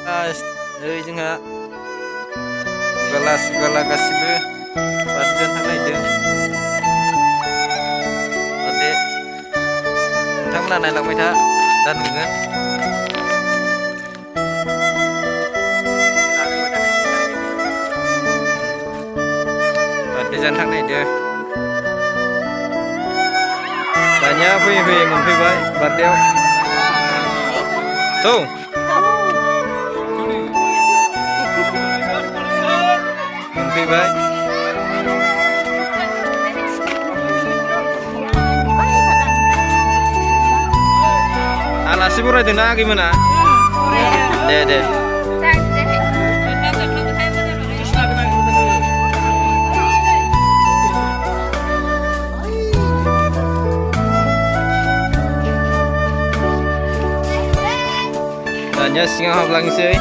Guys, नै जोंहा गला गासिबो बारदिजों थांनायदों दे नोंथांमोना नायलांबाय था दा नुगोन बारदिजों थांनायदों दानिया फैयै मोनफैबाय बारदियाव tuh mimpi baik nasi burai dena gimana deh Tanya singa hablang sih.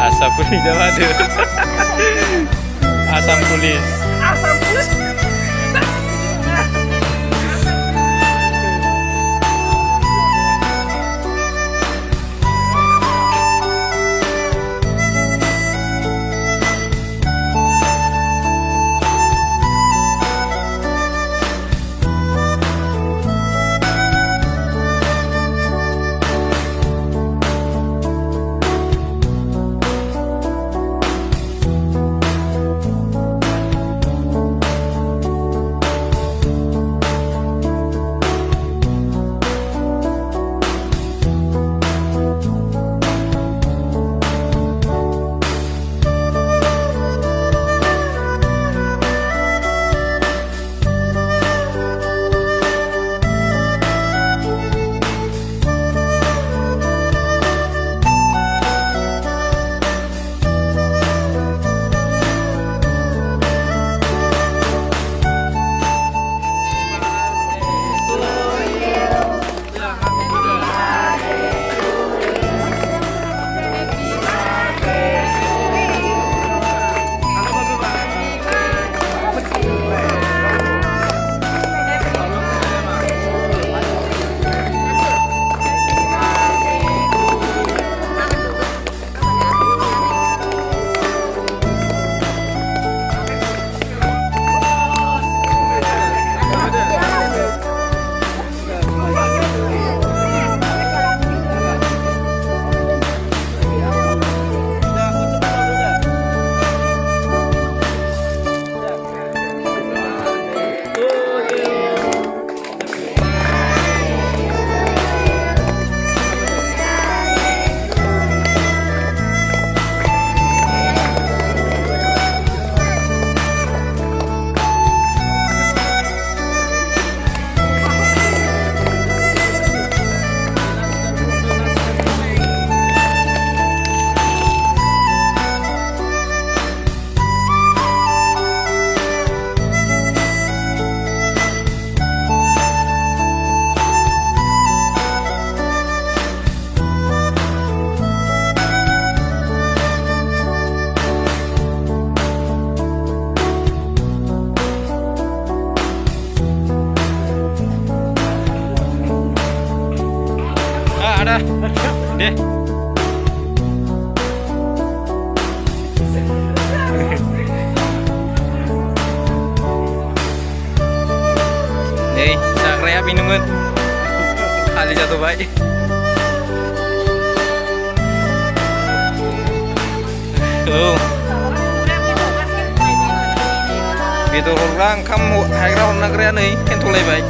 Asam pulis ada. Asam pulis. Asam pulis. Ada deh nih sakrea minuman kali satu baik tuh itu orang kamu hagra orang negara nih kentulai baik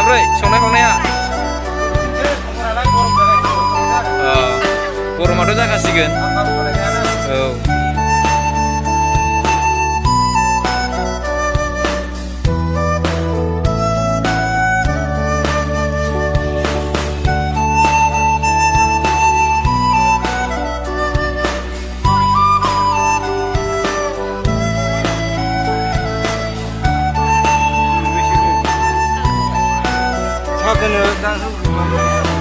Bro, संनाय खावनाया गरमाथ' जाखासिगोन औ दोनो दा होजोबबाबो